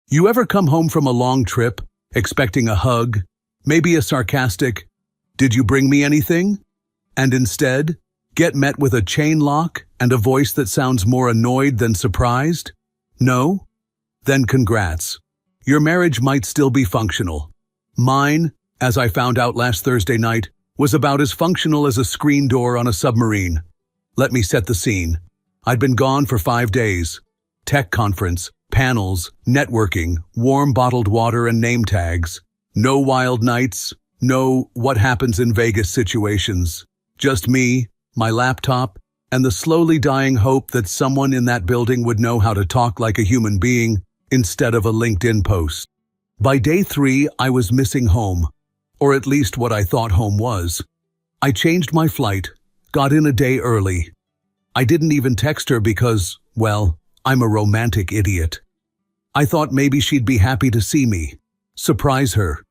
You ever come home from a long trip, expecting a hug, maybe a sarcastic, "Did you bring me anything?" and instead get met with a chain lock and a voice that sounds more annoyed than surprised? No? Then congrats. Your marriage might still be functional. Mine, as I found out last Thursday night, was about as functional as a screen door on a submarine. Let me set the scene. I'd been gone for 5 days. Tech conference, panels, networking, warm bottled water and name tags. No wild nights, no what happens in Vegas situations. Just me, my laptop, and the slowly dying hope that someone in that building would know how to talk like a human being instead of a LinkedIn post. By day 3, I was missing home, or at least what I thought home was. I changed my flight, got in a day early. I didn't even text her because, well, I'm a romantic idiot. I thought maybe she'd be happy to see me, surprise her,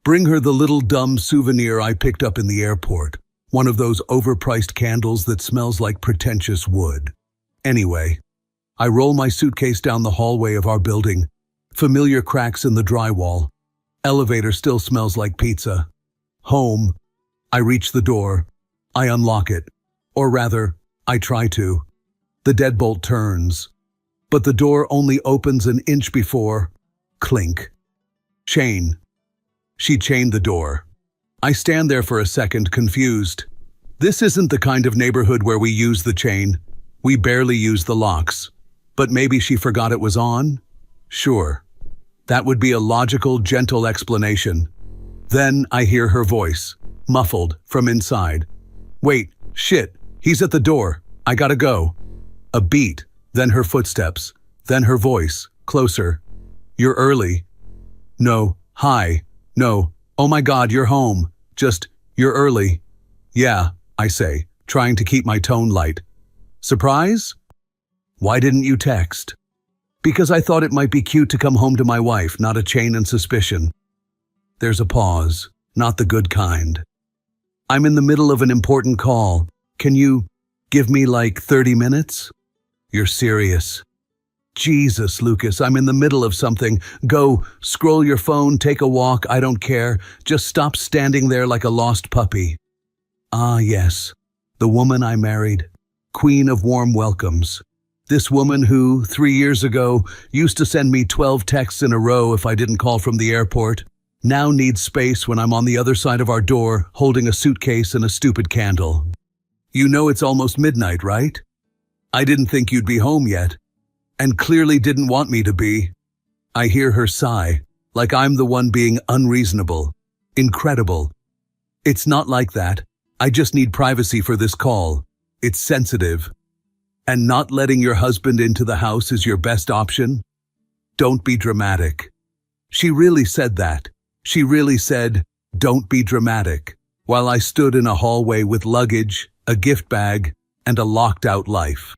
bring her the little dumb souvenir I picked up in the airport, one of those overpriced candles that smells like pretentious wood. Anyway, I roll my suitcase down the hallway of our building, familiar cracks in the drywall. Elevator still smells like pizza. Home. I reach the door. I unlock it. Or rather, I try to. The deadbolt turns. But the door only opens an inch before. Clink. Chain. She chained the door. I stand there for a second, confused. This isn't the kind of neighborhood where we use the chain. We barely use the locks. But maybe she forgot it was on? Sure. That would be a logical, gentle explanation. Then I hear her voice, muffled, from inside. "Wait, shit, he's at the door. I gotta go." A beat, then her footsteps, then her voice, closer. "You're early." "No, hi, no, oh my God, you're home. Just, you're early." "Yeah," I say, trying to keep my tone light. "Surprise? Why didn't you text?" "Because I thought it might be cute to come home to my wife, not a chain and suspicion." There's a pause, not the good kind. "I'm in the middle of an important call. Can you give me like 30 minutes? "You're serious?" "Jesus, Lucas, I'm in the middle of something. Go, scroll your phone, take a walk, I don't care. Just stop standing there like a lost puppy." Ah, yes, the woman I married, queen of warm welcomes. This woman who, 3 years ago, used to send me 12 texts in a row if I didn't call from the airport, now needs space when I'm on the other side of our door holding a suitcase and a stupid candle. "You know it's almost midnight, right? I didn't think you'd be home yet, and clearly didn't want me to be." I hear her sigh, like I'm the one being unreasonable. Incredible. "It's not like that. I just need privacy for this call. It's sensitive. And not letting your husband into the house is your best option? Don't be dramatic." She really said that. She really said, "Don't be dramatic," while I stood in a hallway with luggage, a gift bag, and a locked-out life.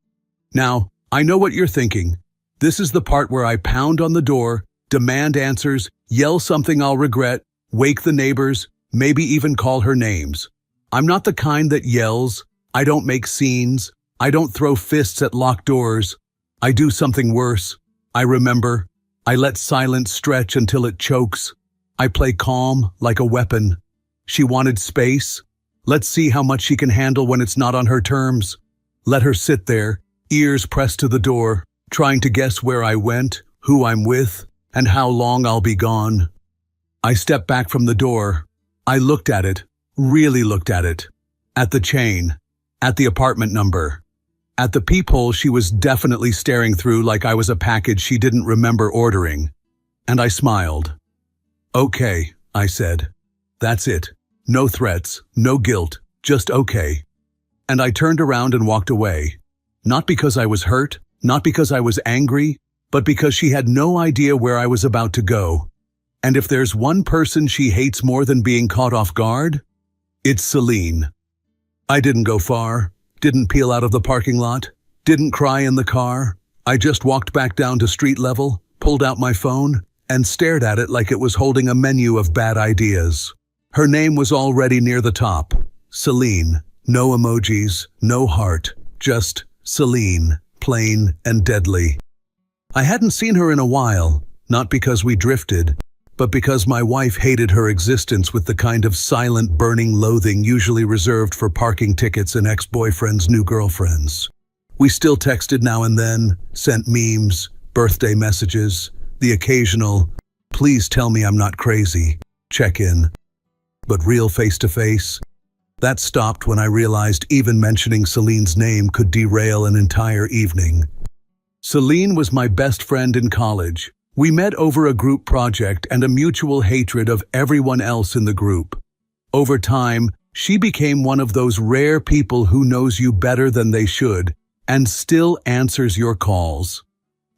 Now, I know what you're thinking. This is the part where I pound on the door, demand answers, yell something I'll regret, wake the neighbors, maybe even call her names. I'm not the kind that yells. I don't make scenes. I don't throw fists at locked doors. I do something worse. I remember. I let silence stretch until it chokes. I play calm like a weapon. She wanted space. Let's see how much she can handle when it's not on her terms. Let her sit there, ears pressed to the door, trying to guess where I went, who I'm with, and how long I'll be gone. I stepped back from the door. I looked at it, really looked at it. At the chain, at the apartment number, at the peephole she was definitely staring through like I was a package she didn't remember ordering. And I smiled. "Okay," I said. "That's it. No threats, no guilt, just okay." And I turned around and walked away. Not because I was hurt, not because I was angry, but because she had no idea where I was about to go. And if there's one person she hates more than being caught off guard, it's Celine. I didn't go far, didn't peel out of the parking lot, didn't cry in the car. I just walked back down to street level, pulled out my phone, and stared at it like it was holding a menu of bad ideas. Her name was already near the top. Celine. No emojis, no heart, just Celine, plain and deadly. I hadn't seen her in a while, Not because we drifted, but because my wife hated her existence with the kind of silent, burning loathing usually reserved for parking tickets and ex-boyfriends' new girlfriends. We still texted now and then, sent memes, birthday messages, the occasional, "Please tell me I'm not crazy," check-in. But real face-to-face? That stopped when I realized even mentioning Celine's name could derail an entire evening. Celine was my best friend in college. We met over a group project and a mutual hatred of everyone else in the group. Over time, she became one of those rare people who knows you better than they should and still answers your calls.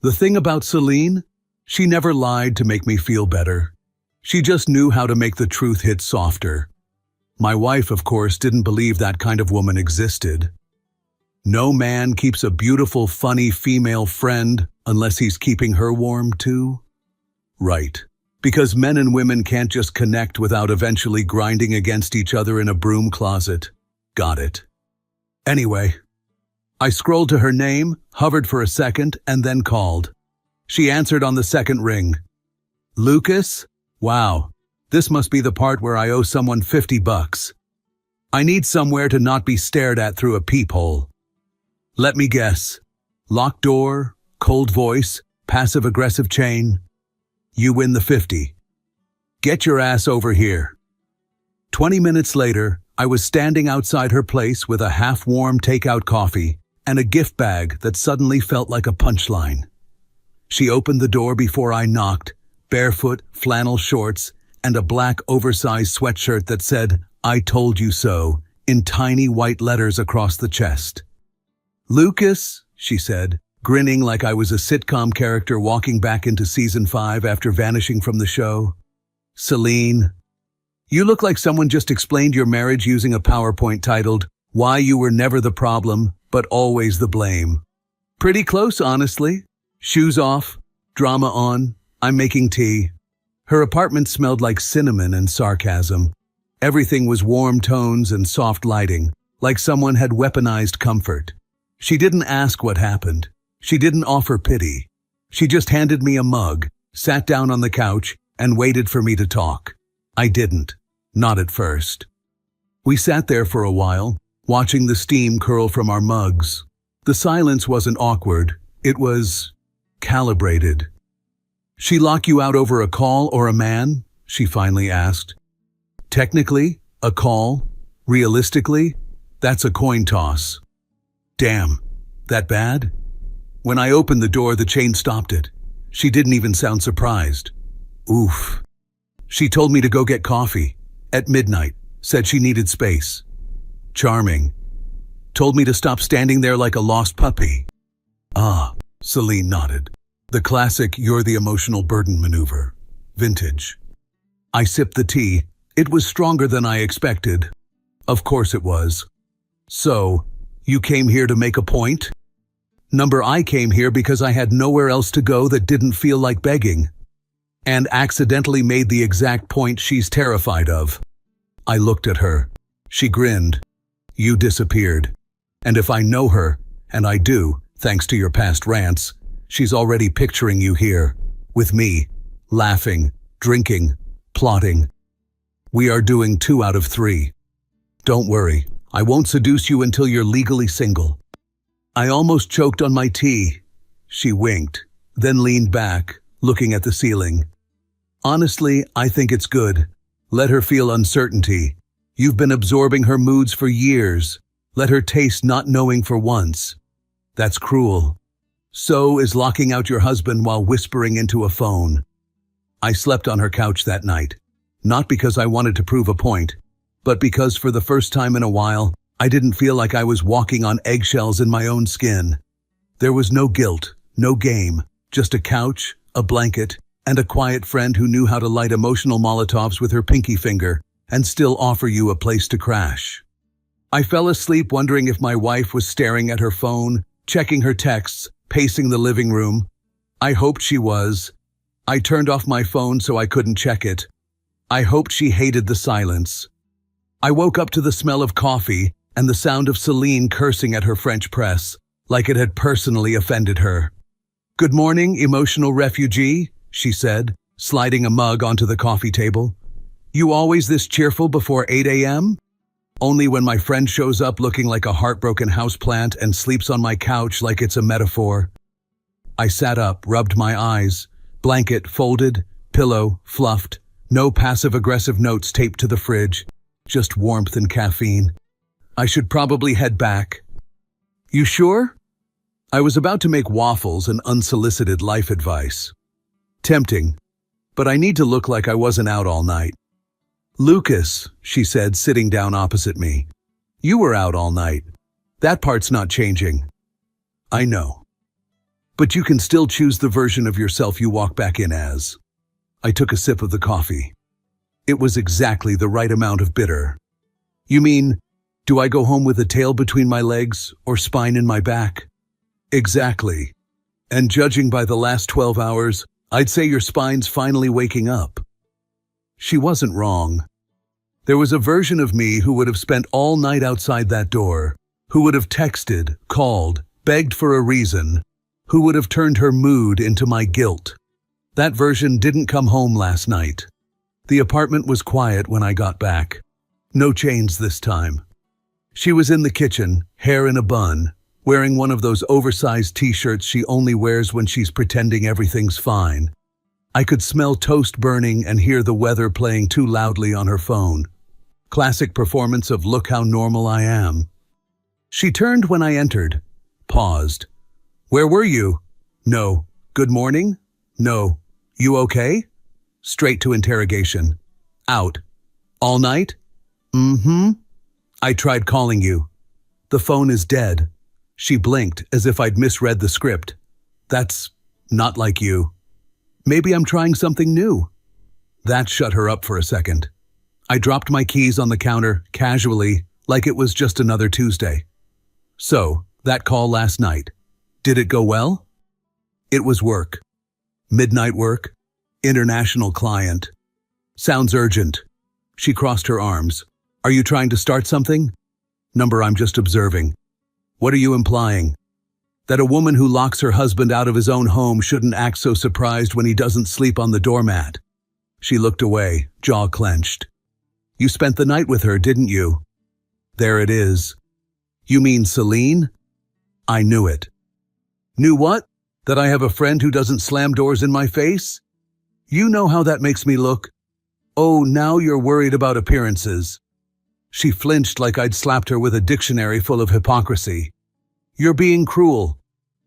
The thing about Celine? She never lied to make me feel better. She just knew how to make the truth hit softer. My wife, of course, didn't believe that kind of woman existed. No man keeps a beautiful, funny female friend unless he's keeping her warm too? Right. Because men and women can't just connect without eventually grinding against each other in a broom closet. Got it. Anyway, I scrolled to her name, hovered for a second, and then called. She answered on the second ring. "Lucas? Wow, this must be the part where I owe someone $50. I need somewhere to not be stared at through a peephole. Let me guess. Locked door, cold voice, passive-aggressive chain. You win the 50. Get your ass over here." 20 minutes later, I was standing outside her place with a half-warm takeout coffee and a gift bag that suddenly felt like a punchline. She opened the door before I knocked, barefoot, flannel shorts, and a black oversized sweatshirt that said, "I told you so," in tiny white letters across the chest. "Lucas," she said, grinning like I was a sitcom character walking back into season 5 after vanishing from the show. "Celine, you look like someone just explained your marriage using a PowerPoint titled, 'Why You Were Never the Problem, but Always the Blame.' Pretty close, honestly. Shoes off, drama on, I'm making tea." Her apartment smelled like cinnamon and sarcasm. Everything was warm tones and soft lighting, like someone had weaponized comfort. She didn't ask what happened. She didn't offer pity. She just handed me a mug, sat down on the couch, and waited for me to talk. I didn't. Not at first. We sat there for a while, watching the steam curl from our mugs. The silence wasn't awkward. It was calibrated. "She lock you out over a call or a man?" she finally asked. "Technically, a call. Realistically, that's a coin toss." "Damn, that bad?" When I opened the door, the chain stopped it. She didn't even sound surprised. "Oof." She told me to go get coffee. At midnight. Said she needed space. Charming. Told me to stop standing there like a lost puppy. Ah, Celine nodded. The classic "you're the emotional burden" maneuver. Vintage. I sipped the tea. It was stronger than I expected. Of course it was. "So, you came here to make a point?" I came here because I had nowhere else to go that didn't feel like begging. And accidentally made the exact point she's terrified of. I looked at her. She grinned. "You disappeared. And if I know her, and I do, thanks to your past rants, she's already picturing you here, with me, laughing, drinking, plotting. We are doing 2 out of 3. Don't worry, I won't seduce you until you're legally single." I almost choked on my tea. She winked, then leaned back, looking at the ceiling. "Honestly, I think it's good. Let her feel uncertainty. You've been absorbing her moods for years. Let her taste not knowing for once. That's cruel. So is locking out your husband while whispering into a phone." I slept on her couch that night, not because I wanted to prove a point, but because for the first time in a while, I didn't feel like I was walking on eggshells in my own skin. There was no guilt, no game, just a couch, a blanket, and a quiet friend who knew how to light emotional Molotovs with her pinky finger and still offer you a place to crash. I fell asleep wondering if my wife was staring at her phone, checking her texts, pacing the living room. I hoped she was. I turned off my phone so I couldn't check it. I hoped she hated the silence. I woke up to the smell of coffee and the sound of Celine cursing at her French press, like it had personally offended her. "Good morning, emotional refugee," she said, sliding a mug onto the coffee table. You always this cheerful before 8 a.m.? Only when my friend shows up looking like a heartbroken houseplant and sleeps on my couch like it's a metaphor. I sat up, rubbed my eyes, blanket folded, pillow fluffed, no passive-aggressive notes taped to the fridge, just warmth and caffeine. I should probably head back. You sure? I was about to make waffles and unsolicited life advice. Tempting, but I need to look like I wasn't out all night. Lucas, she said, sitting down opposite me. You were out all night. That part's not changing. I know. But you can still choose the version of yourself you walk back in as. I took a sip of the coffee. It was exactly the right amount of bitter. You mean, do I go home with a tail between my legs or spine in my back? Exactly. And judging by the last 12 hours, I'd say your spine's finally waking up. She wasn't wrong. There was a version of me who would have spent all night outside that door, who would have texted, called, begged for a reason, who would have turned her mood into my guilt. That version didn't come home last night. The apartment was quiet when I got back. No chains this time. She was in the kitchen, hair in a bun, wearing one of those oversized t-shirts she only wears when she's pretending everything's fine. I could smell toast burning and hear the weather playing too loudly on her phone. Classic performance of look how normal I am. She turned when I entered, paused. Where were you? No. Good morning? No. You okay? Straight to interrogation. Out. All night? Mm-hmm. I tried calling you. The phone is dead. She blinked as if I'd misread the script. That's not like you. Maybe I'm trying something new. That shut her up for a second. I dropped my keys on the counter, casually, like it was just another Tuesday. So, that call last night. Did it go well? It was work. Midnight work. International client. Sounds urgent. She crossed her arms. Are you trying to start something? Number, I'm just observing. What are you implying? That a woman who locks her husband out of his own home shouldn't act so surprised when he doesn't sleep on the doormat. She looked away, jaw clenched. You spent the night with her, didn't you? There it is. You mean Celine? I knew it. Knew what? That I have a friend who doesn't slam doors in my face? You know how that makes me look. Oh, now you're worried about appearances. She flinched like I'd slapped her with a dictionary full of hypocrisy. You're being cruel.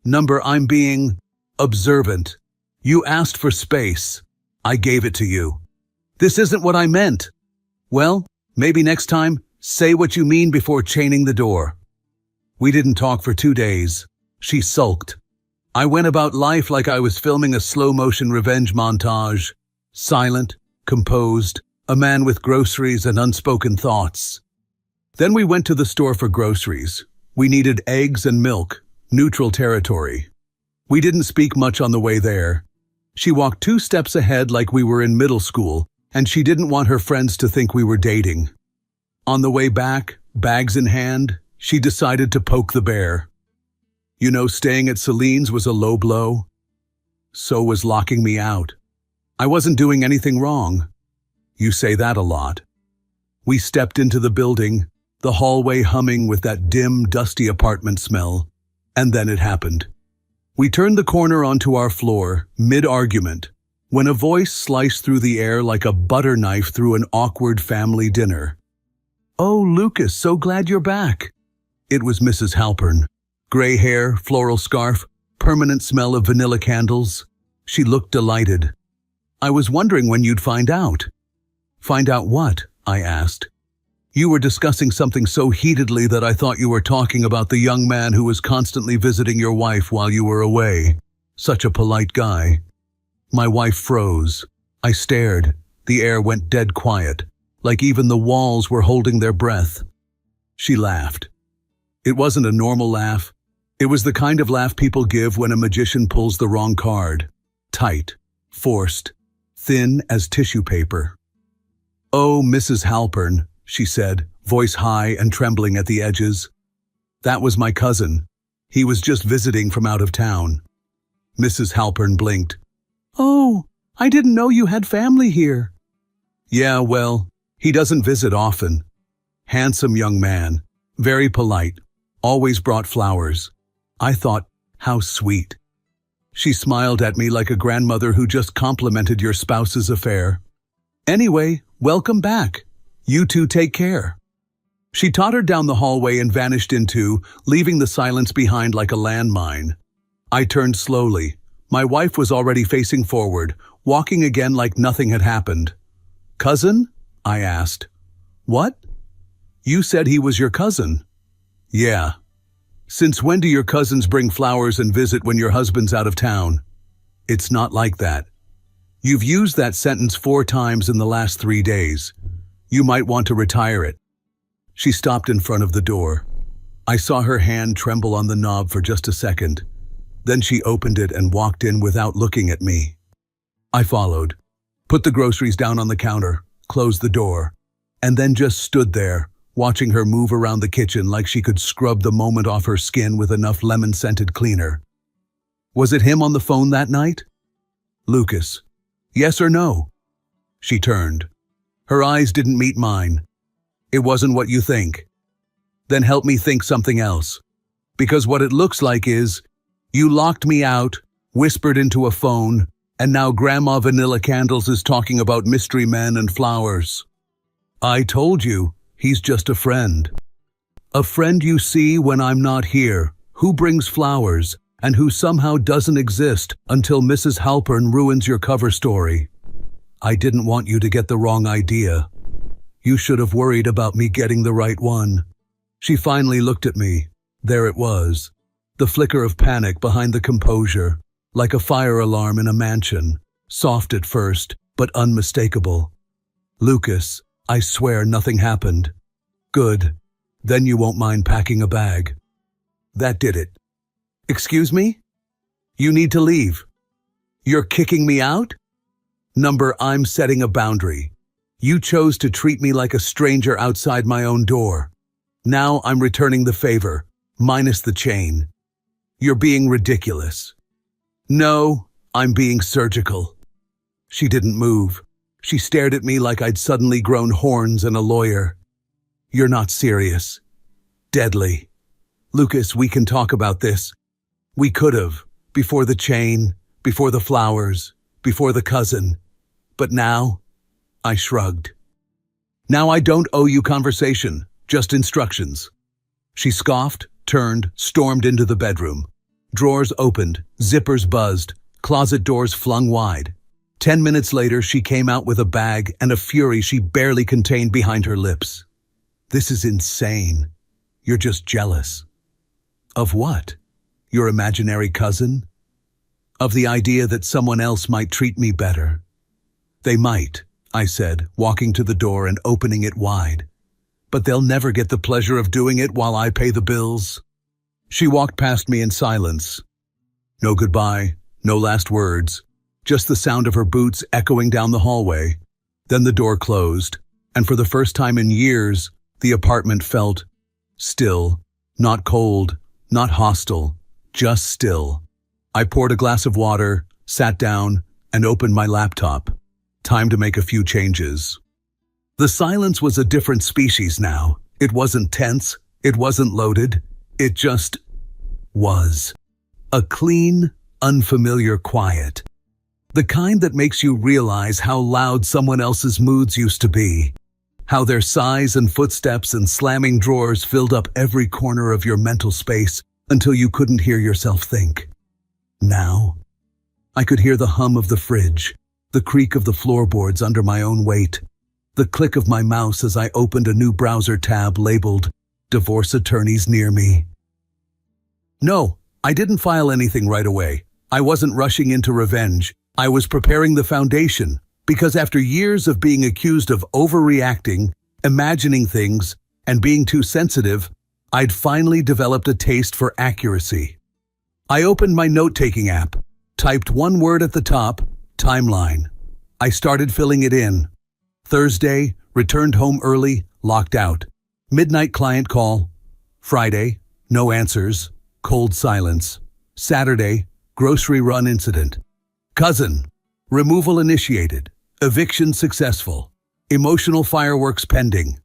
Number, I'm being observant. You asked for space. I gave it to you. This isn't what I meant. Well, maybe next time, say what you mean before chaining the door. We didn't talk for 2 days. She sulked. I went about life like I was filming a slow-motion revenge montage. Silent, composed, a man with groceries and unspoken thoughts. Then we went to the store for groceries. We needed eggs and milk, neutral territory. We didn't speak much on the way there. She walked 2 steps ahead like we were in middle school, and she didn't want her friends to think we were dating. On the way back, bags in hand, she decided to poke the bear. You know, staying at Celine's was a low blow. So was locking me out. I wasn't doing anything wrong. You say that a lot. We stepped into the building, the hallway humming with that dim, dusty apartment smell. And then it happened. We turned the corner onto our floor, mid-argument, when a voice sliced through the air like a butter knife through an awkward family dinner. Oh, Lucas, so glad you're back. It was Mrs. Halpern. Gray hair, floral scarf, permanent smell of vanilla candles. She looked delighted. I was wondering when you'd find out. Find out what? I asked. You were discussing something so heatedly that I thought you were talking about the young man who was constantly visiting your wife while you were away. Such a polite guy. My wife froze. I stared. The air went dead quiet, like even the walls were holding their breath. She laughed. It wasn't a normal laugh. It was the kind of laugh people give when a magician pulls the wrong card. Tight, forced, thin as tissue paper. Oh, Mrs. Halpern, she said, voice high and trembling at the edges. That was my cousin. He was just visiting from out of town. Mrs. Halpern blinked. Oh, I didn't know you had family here. Yeah, well, he doesn't visit often. Handsome young man, very polite, always brought flowers. I thought, how sweet. She smiled at me like a grandmother who just complimented your spouse's affair. Anyway, welcome back. You two take care. She tottered down the hallway and vanished into, leaving the silence behind like a landmine. I turned slowly. My wife was already facing forward, walking again like nothing had happened. Cousin? I asked. What? You said he was your cousin. Yeah. Since when do your cousins bring flowers and visit when your husband's out of town? It's not like that. You've used that sentence 4 times in the last 3 days. You might want to retire it. She stopped in front of the door. I saw her hand tremble on the knob for just a second. Then she opened it and walked in without looking at me. I followed, put the groceries down on the counter, closed the door, and then just stood there, watching her move around the kitchen like she could scrub the moment off her skin with enough lemon-scented cleaner. Was it him on the phone that night? Lucas. Yes or no? She turned. Her eyes didn't meet mine. It wasn't what you think. Then help me think something else. Because what it looks like is, you locked me out, whispered into a phone, and now Grandma Vanilla Candles is talking about mystery men and flowers. I told you, he's just a friend. A friend you see when I'm not here, who brings flowers, and who somehow doesn't exist until Mrs. Halpern ruins your cover story. I didn't want you to get the wrong idea. You should have worried about me getting the right one. She finally looked at me. There it was. The flicker of panic behind the composure, like a fire alarm in a mansion, soft at first, but unmistakable. Lucas, I swear nothing happened. Good. Then you won't mind packing a bag. That did it. Excuse me? You need to leave. You're kicking me out? I'm setting a boundary. You chose to treat me like a stranger outside my own door. Now I'm returning the favor, minus the chain. You're being ridiculous. No, I'm being surgical. She didn't move. She stared at me like I'd suddenly grown horns and a lawyer. You're not serious. Deadly. Lucas, we can talk about this. We could have, before the chain, before the flowers, before the cousin. But now, I shrugged. Now I don't owe you conversation, just instructions. She scoffed, turned, stormed into the bedroom. Drawers opened, zippers buzzed, closet doors flung wide. 10 minutes later, she came out with a bag and a fury she barely contained behind her lips. This is insane. You're just jealous. Of what? Your imaginary cousin? Of the idea that someone else might treat me better. They might, I said, walking to the door and opening it wide. But they'll never get the pleasure of doing it while I pay the bills. She walked past me in silence. No goodbye, no last words, just the sound of her boots echoing down the hallway. Then the door closed, and for the first time in years, the apartment felt still, not cold, not hostile, just still. I poured a glass of water, sat down, and opened my laptop. Time to make a few changes. The silence was a different species now. It wasn't tense, it wasn't loaded, it just was. A clean, unfamiliar quiet. The kind that makes you realize how loud someone else's moods used to be. How their sighs and footsteps and slamming drawers filled up every corner of your mental space until you couldn't hear yourself think. Now, I could hear the hum of the fridge, the creak of the floorboards under my own weight, the click of my mouse as I opened a new browser tab labeled Divorce Attorneys Near Me. No, I didn't file anything right away. I wasn't rushing into revenge. I was preparing the foundation, because after years of being accused of overreacting, imagining things, and being too sensitive, I'd finally developed a taste for accuracy. I opened my note-taking app, typed one word at the top, timeline. I started filling it in. Thursday, returned home early, locked out. Midnight client call. Friday, no answers, cold silence. Saturday, grocery run incident. Cousin, Removal initiated. Eviction successful. Emotional fireworks pending.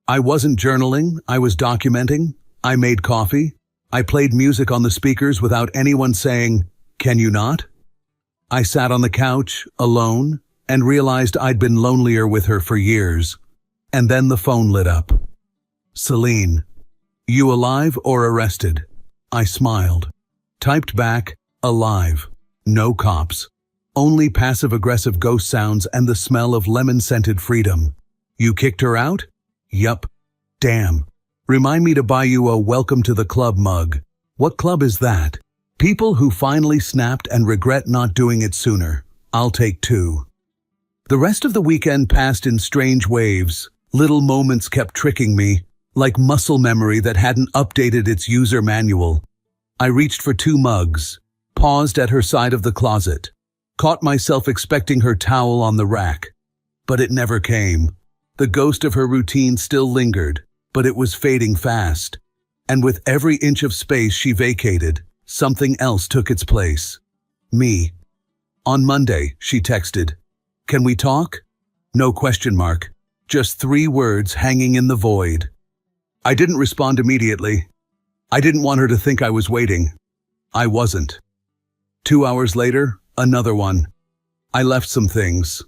I wasn't journaling, I was documenting. I made coffee. I played music on the speakers without anyone saying, "Can you not?" I sat on the couch, alone, and realized I'd been lonelier with her for years. And then the phone lit up. "Celine, you alive or arrested?" I smiled. Typed back, "Alive. No cops. Only passive-aggressive ghost sounds and the smell of lemon-scented freedom. You kicked her out?" "Yup." "Damn. Remind me to buy you a welcome to the club mug." "What club is that?" "People who finally snapped and regret not doing it sooner. I'll take 2. The rest of the weekend passed in strange waves. Little moments kept tricking me, like muscle memory that hadn't updated its user manual. I reached for 2 mugs, paused at her side of the closet, caught myself expecting her towel on the rack. But it never came. The ghost of her routine still lingered, but it was fading fast. And with every inch of space she vacated, something else took its place. Me. "On Monday," she texted. "Can we talk?" No question mark. Just 3 words hanging in the void. I didn't respond immediately. I didn't want her to think I was waiting. I wasn't. 2 hours later, another one. I left some things.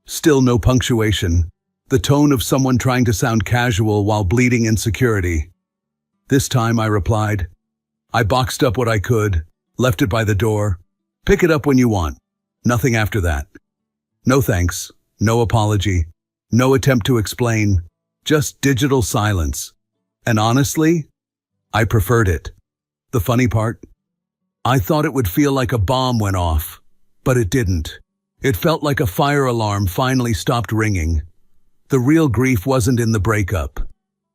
Still no punctuation. The tone of someone trying to sound casual while bleeding insecurity. This time I replied. I boxed up what I could, left it by the door. "Pick it up when you want." Nothing after that. No thanks, no apology, no attempt to explain, just digital silence. And honestly, I preferred it. The funny part? I thought it would feel like a bomb went off, but it didn't. It felt like a fire alarm finally stopped ringing. The real grief wasn't in the breakup.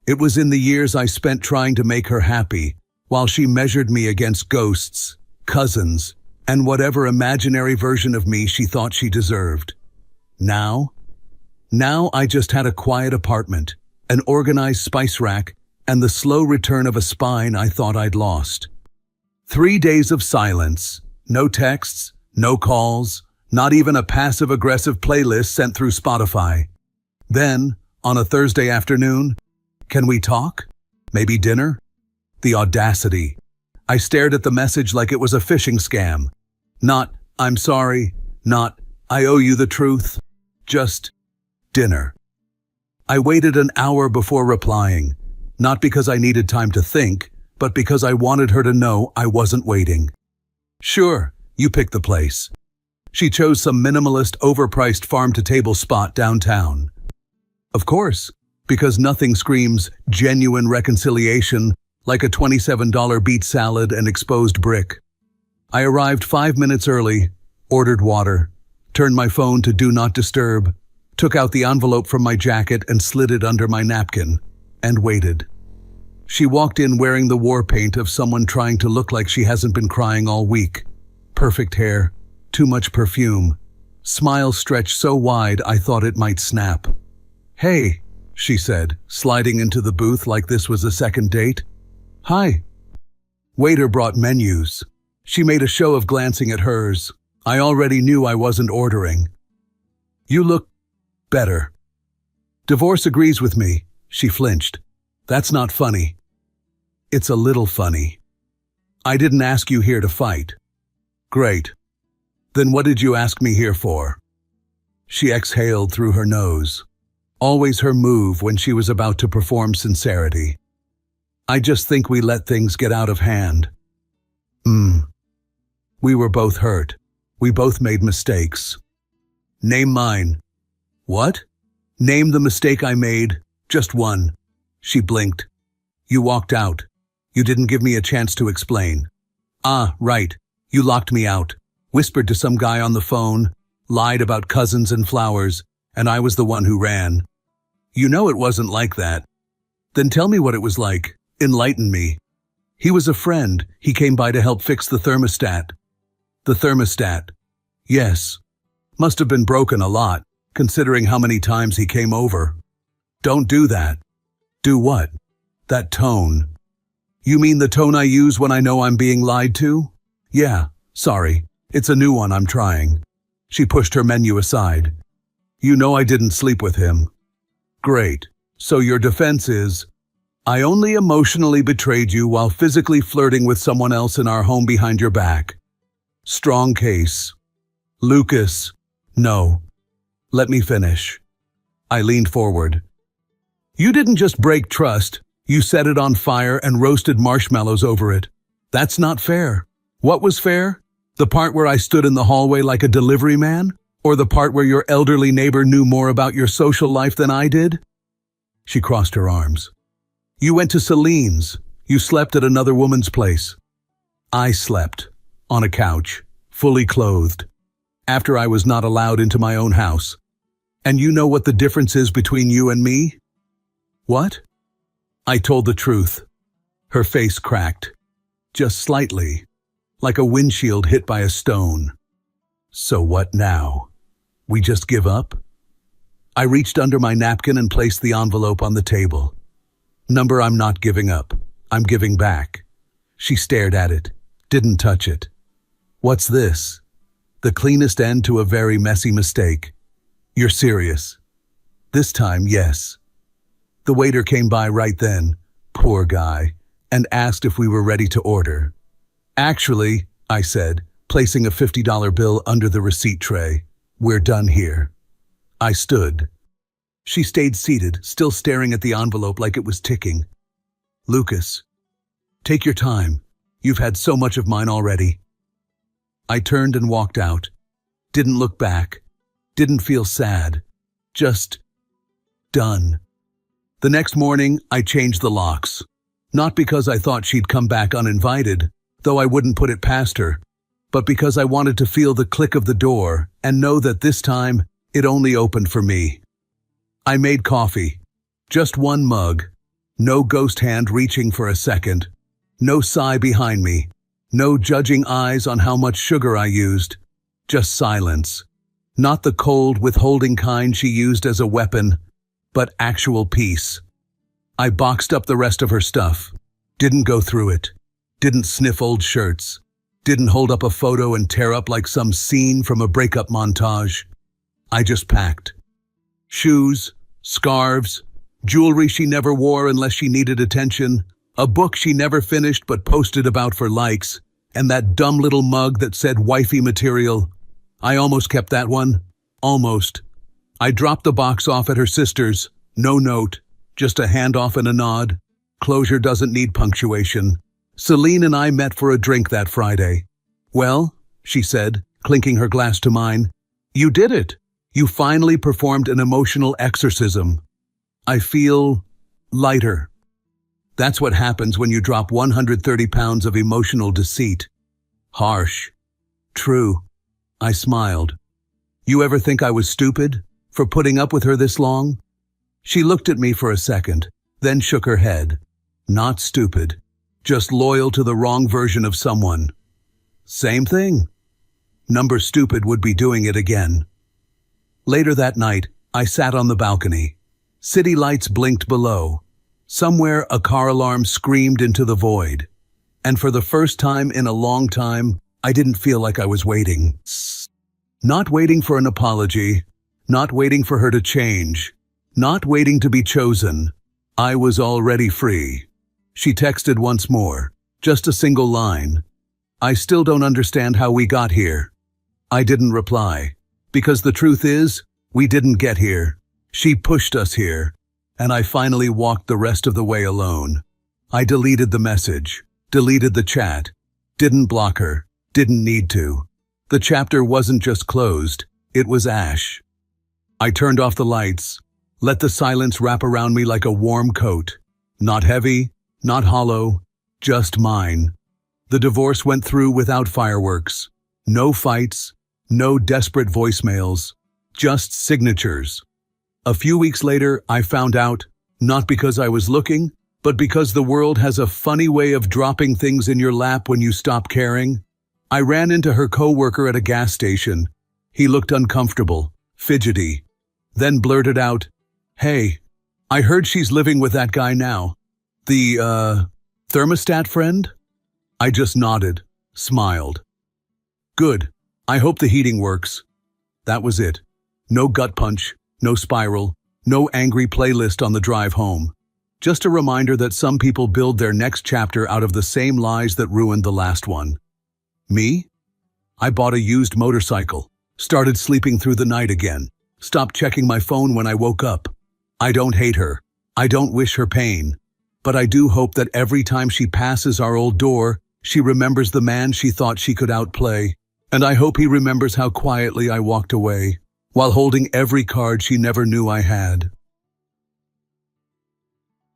It was in the years I spent trying to make her happy, while she measured me against ghosts, cousins, and whatever imaginary version of me she thought she deserved. Now I just had a quiet apartment, an organized spice rack, and the slow return of a spine I thought I'd lost. 3 days of silence, no texts, no calls, not even a passive-aggressive playlist sent through Spotify. Then, on a Thursday afternoon, "Can we talk? Maybe dinner?" The audacity. I stared at the message like it was a phishing scam. Not, "I'm sorry," not, "I owe you the truth," just, "dinner." I waited an hour before replying, not because I needed time to think, but because I wanted her to know I wasn't waiting. "Sure, you pick the place." She chose some minimalist, overpriced farm-to-table spot downtown. Of course, because nothing screams genuine reconciliation like a $27 beet salad and exposed brick. I arrived 5 minutes early, ordered water, turned my phone to Do Not Disturb, took out the envelope from my jacket and slid it under my napkin, and waited. She walked in wearing the war paint of someone trying to look like she hasn't been crying all week. Perfect hair, too much perfume, smile stretched so wide I thought it might snap. "Hey," she said, sliding into the booth like this was a second date. "Hi." Waiter brought menus. She made a show of glancing at hers. I already knew I wasn't ordering. "You look better." "Divorce agrees with me." She flinched. "That's not funny." "It's a little funny. I didn't ask you here to fight." "Great. Then what did you ask me here for?" She exhaled through her nose. Always her move when she was about to perform sincerity. "I just think we let things get out of hand." We were both hurt. We both made mistakes. "Name mine." "What?" "Name the mistake I made. Just one." She blinked. "You walked out. You didn't give me a chance to explain." "Ah, right. You locked me out. Whispered to some guy on the phone, lied about cousins and flowers, and I was the one who ran." "You know it wasn't like that." "Then tell me what it was like. Enlighten me." "He was a friend. He came by to help fix the thermostat." "The thermostat?" "Yes. Must have been broken a lot, considering how many times he came over." "Don't do that." "Do what?" "That tone." "You mean the tone I use when I know I'm being lied to?" "Yeah, sorry. It's a new one I'm trying." She pushed her menu aside. You know I didn't sleep with him. Great. So your defense is, I only emotionally betrayed you while physically flirting with someone else in our home behind your back. Strong case. Lucas. No. Let me finish. I leaned forward. You didn't just break trust, you set it on fire and roasted marshmallows over it. That's not fair. What was fair? The part where I stood in the hallway like a delivery man? Or the part where your elderly neighbor knew more about your social life than I did? She crossed her arms. You went to Celine's. You slept at another woman's place. I slept. On a couch. Fully clothed. After I was not allowed into my own house. And you know what the difference is between you and me? What? I told the truth. Her face cracked. Just slightly. Like a windshield hit by a stone. So what now? We just give up? I reached under my napkin and placed the envelope on the table. Number I'm not giving up. I'm giving back. She stared at it. Didn't touch it. What's this? The cleanest end to a very messy mistake. You're serious? This time, yes. The waiter came by right then, poor guy, and asked if we were ready to order. Actually, I said, placing a $50 bill under the receipt tray, we're done here. I stood. She stayed seated, still staring at the envelope like it was ticking. Lucas, take your time. You've had so much of mine already. I turned and walked out. Didn't look back. Didn't feel sad. Just done. The next morning, I changed the locks. Not because I thought she'd come back uninvited, though I wouldn't put it past her, but because I wanted to feel the click of the door and know that this time it only opened for me. I made coffee. Just one mug. No ghost hand reaching for a second. No sigh behind me. No judging eyes on how much sugar I used. Just silence. Not the cold, withholding kind she used as a weapon, but actual peace. I boxed up the rest of her stuff. Didn't go through it. Didn't sniff old shirts. Didn't hold up a photo and tear up like some scene from a breakup montage. I just packed. Shoes, scarves, jewelry she never wore unless she needed attention, a book she never finished but posted about for likes, and that dumb little mug that said wifey material. I almost kept that one. Almost. I dropped the box off at her sister's. No note. Just a handoff and a nod. Closure doesn't need punctuation. Celine and I met for a drink that Friday. Well, she said, clinking her glass to mine, you did it. You finally performed an emotional exorcism. I feel lighter. That's what happens when you drop 130 pounds of emotional deceit. Harsh. True. I smiled. You ever think I was stupid for putting up with her this long? She looked at me for a second, then shook her head. Not stupid. Just loyal to the wrong version of someone. Same thing. Number stupid would be doing it again. Later that night, I sat on the balcony. City lights blinked below. Somewhere a car alarm screamed into the void. And for the first time in a long time, I didn't feel like I was waiting. Not waiting for an apology. Not waiting for her to change. Not waiting to be chosen. I was already free. She texted once more. Just a single line. I still don't understand how we got here. I didn't reply. Because the truth is, we didn't get here. She pushed us here. And I finally walked the rest of the way alone. I deleted the message. Deleted the chat. Didn't block her. Didn't need to. The chapter wasn't just closed. It was ash. I turned off the lights. Let the silence wrap around me like a warm coat. Not heavy, not hollow, just mine. The divorce went through without fireworks. No fights, no desperate voicemails, just signatures. A few weeks later, I found out, not because I was looking, but because the world has a funny way of dropping things in your lap when you stop caring. I ran into her coworker at a gas station. He looked uncomfortable, fidgety, then blurted out, "Hey, I heard she's living with that guy now. The, thermostat friend?" I just nodded, smiled. "Good. I hope the heating works." That was it. No gut punch, no spiral, no angry playlist on the drive home. Just a reminder that some people build their next chapter out of the same lies that ruined the last one. Me? I bought a used motorcycle, started sleeping through the night again, stopped checking my phone when I woke up. I don't hate her. I don't wish her pain. But I do hope that every time she passes our old door, she remembers the man she thought she could outplay. And I hope he remembers how quietly I walked away, while holding every card she never knew I had.